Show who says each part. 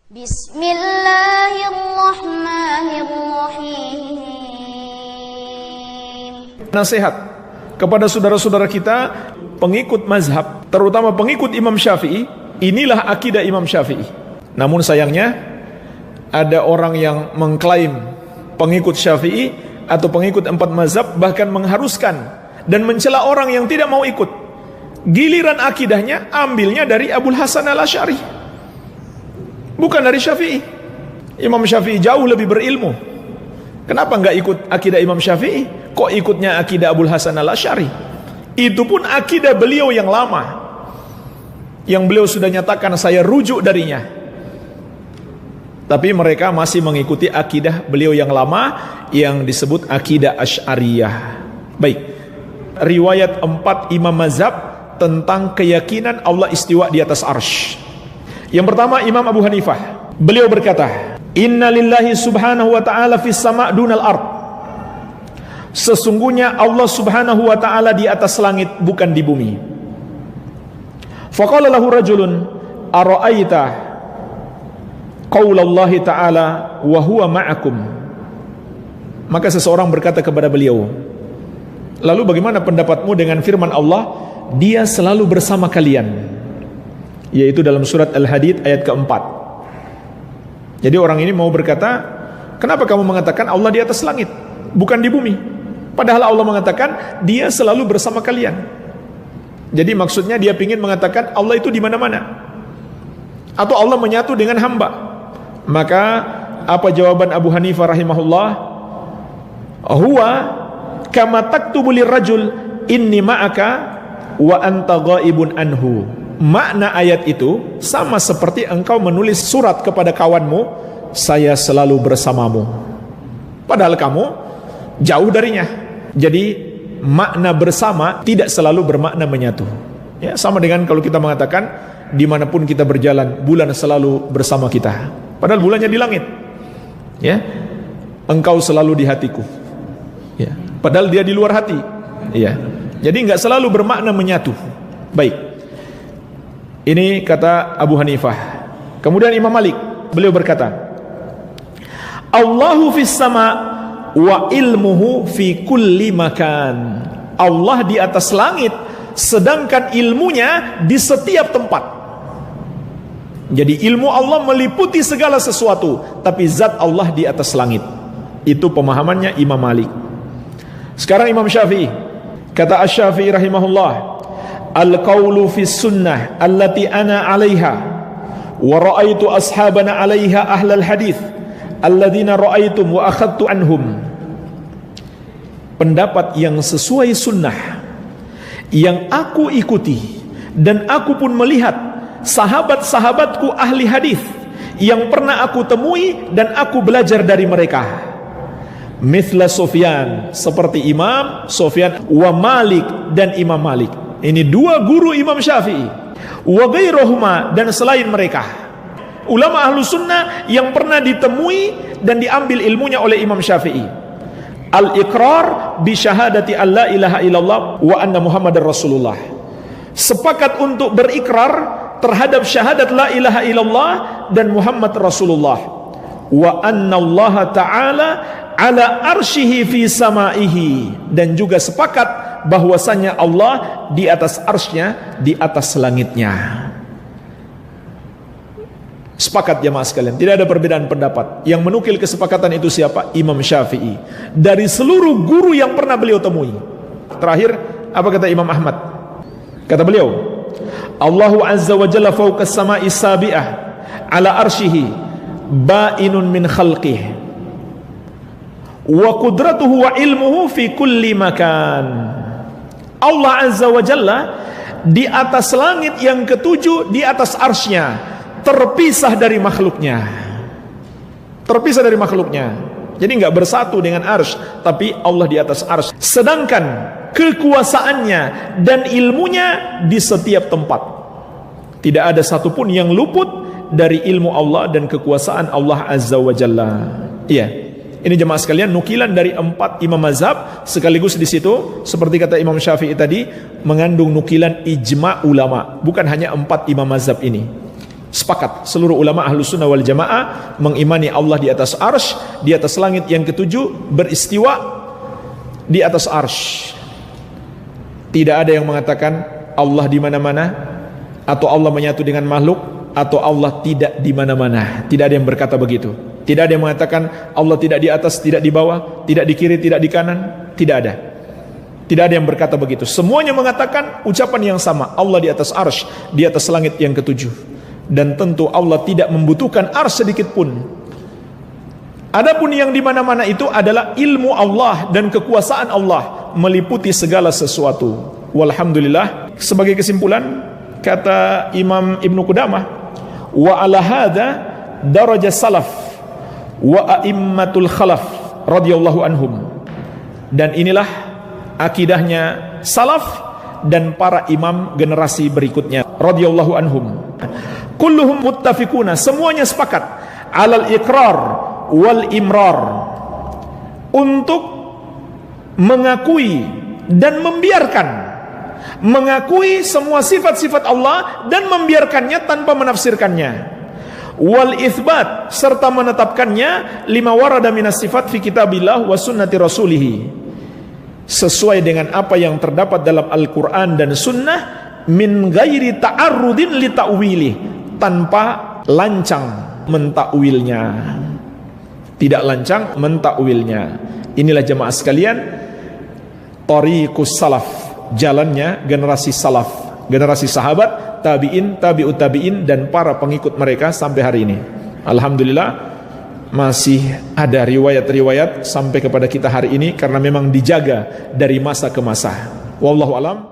Speaker 1: Bismillahirrahmanirrahim. Nasihat kepada saudara-saudara kita pengikut mazhab, terutama pengikut Imam Syafi'i. Inilah akidah Imam Syafi'i. Namun sayangnya ada orang yang mengklaim pengikut Syafi'i atau pengikut 4 mazhab, bahkan mengharuskan dan mencela orang yang tidak mau ikut. Giliran akidahnya ambilnya dari Abul Hasan al-Asy'ari, bukan dari Syafi'i. Imam Syafi'i jauh lebih berilmu. Kenapa enggak ikut akidah Imam Syafi'i? Kok ikutnya akidah Abul Hasan al-Asy'ari? Itu pun akidah beliau yang lama, yang beliau sudah nyatakan saya rujuk darinya. Tapi mereka masih mengikuti akidah beliau yang lama, yang disebut akidah Asy'ariyah. Baik, riwayat 4 imam mazhab tentang keyakinan Allah istiwa di atas arsy. Yang pertama, Imam Abu Hanifah, beliau berkata, Inna lillahi subhanahu wa ta'ala fis sama' dunal ard. Sesungguhnya Allah subhanahu wa ta'ala di atas langit, bukan di bumi. Faqala lahu rajulun ara'aita qaulallahi ta'ala wa huwa ma'akum. Maka seseorang berkata kepada beliau, lalu bagaimana pendapatmu dengan firman Allah, dia selalu bersama kalian, yaitu dalam surat Al-Hadid ayat keempat. Jadi orang ini mau berkata, kenapa kamu mengatakan Allah di atas langit, bukan di bumi? Padahal Allah mengatakan dia selalu bersama kalian. Jadi maksudnya dia ingin mengatakan Allah itu di mana-mana, atau Allah menyatu dengan hamba. Maka apa jawaban Abu Hanifah rahimahullah? Huwa kama taktubu lirrajul inni ma'aka wa anta ghaibun anhu. Makna ayat itu sama seperti engkau menulis surat kepada kawanmu, saya selalu bersamamu, padahal kamu jauh darinya. Jadi makna bersama tidak selalu bermakna menyatu, ya, sama dengan kalau kita mengatakan dimanapun kita berjalan, bulan selalu bersama kita, padahal bulannya di langit. Ya, engkau selalu di hatiku, ya, padahal dia di luar hati. Ya, jadi nggak selalu bermakna menyatu. Baik, ini kata Abu Hanifah. Kemudian Imam Malik, beliau berkata, Allahu fis sama wa ilmuhu fi kulli makan. Allah di atas langit, sedangkan ilmunya di setiap tempat. Jadi ilmu Allah meliputi segala sesuatu, tapi zat Allah di atas langit. Itu pemahamannya Imam Malik. Sekarang Imam Syafi'i, kata Asy-Syafi'i rahimahullah, al-qawlu fi sunnah allati ana 'alaiha wa ra'aitu ashabana 'alaiha ahlal hadith alladzina ra'aitum wa akhadtu anhum. Pendapat yang sesuai sunnah yang aku ikuti dan aku pun melihat sahabat-sahabatku ahli hadis yang pernah aku temui dan aku belajar dari mereka. Mithla Sufyan, seperti Imam Sufyan, wa Malik, dan Imam Malik. Ini 2 guru Imam Syafi'i. Wa ghairuhuma, dan selain mereka, ulama ahlu sunnah yang pernah ditemui dan diambil ilmunya oleh Imam Syafi'i. Al-iqrar bi syahadati alla ilaha illallah wa anna Muhammadar Rasulullah. Sepakat untuk berikrar terhadap syahadat la ilaha illallah dan Muhammad Rasulullah. Wa anna Allah ta'ala ala arsyihi fi samaihi, dan juga sepakat bahwasanya Allah di atas arsy-Nya, di atas langitnya. Sepakat jemaah sekalian, tidak ada perbedaan pendapat. Yang menukil kesepakatan itu siapa? Imam Syafi'i, dari seluruh guru yang pernah beliau temui. Terakhir, apa kata Imam Ahmad? Kata beliau, Allahu azza wa jalla fawqa as-sama'i sabi'ah ala arsyihi ba'inun min khalqihi wa qudratuhu wa ilmuhu fi kulli makan. Allah azza wa jalla di atas langit yang ke-7, di atas arsy-Nya, terpisah dari makhluknya. Terpisah dari makhluknya. Jadi enggak bersatu dengan arsy, tapi Allah di atas arsy. Sedangkan kekuasaannya dan ilmunya di setiap tempat. Tidak ada satupun yang luput dari ilmu Allah dan kekuasaan Allah azza wa jalla. Iya. Ini jemaah sekalian nukilan dari 4 imam mazhab, sekaligus di situ seperti kata Imam Syafi'i tadi mengandung nukilan ijma' ulama, bukan hanya 4 imam mazhab ini. Sepakat seluruh ulama Ahlus Sunnah wal Jamaah mengimani Allah di atas arsy, di atas langit yang ketujuh, beristiwa di atas arsy. Tidak ada yang mengatakan Allah di mana-mana, atau Allah menyatu dengan makhluk, atau Allah tidak di mana-mana. Tidak ada yang berkata begitu. Tidak ada yang mengatakan Allah tidak di atas, tidak di bawah, tidak di kiri, tidak di kanan. Tidak ada. Tidak ada yang berkata begitu. Semuanya mengatakan ucapan yang sama. Allah di atas arsy, di atas langit yang ketujuh. Dan tentu Allah tidak membutuhkan arsy sedikit pun. Adapun yang di mana-mana itu adalah ilmu Allah dan kekuasaan Allah meliputi segala sesuatu. Walhamdulillah. Sebagai kesimpulan, kata Imam Ibnu Qudamah, wa ala hadza daraja salaf wa a'immatul khalaf radhiyallahu anhum. Dan inilah akidahnya salaf dan para imam generasi berikutnya radhiyallahu anhum. Kulluhum muttafiquna, semuanya sepakat alal iqrar wal imrar, untuk mengakui dan membiarkan, mengakui semua sifat-sifat Allah dan membiarkannya tanpa menafsirkannya, wal itsbat, serta menetapkannya lima warada minas sifat fi kitabillah wa sunnati rasulih, sesuai dengan apa yang terdapat dalam Al-Quran dan Sunnah, min ghairi ta'arrudin li ta'wilih, tanpa lancang mentakwilnya, tidak lancang mentakwilnya. Inilah jemaah sekalian thariqus salaf, jalannya generasi salaf, generasi sahabat, tabi'in, tabi'ut tabi'in, dan para pengikut mereka sampai hari ini. Alhamdulillah masih ada riwayat-riwayat sampai kepada kita hari ini karena memang dijaga dari masa ke masa. Wallahu alam.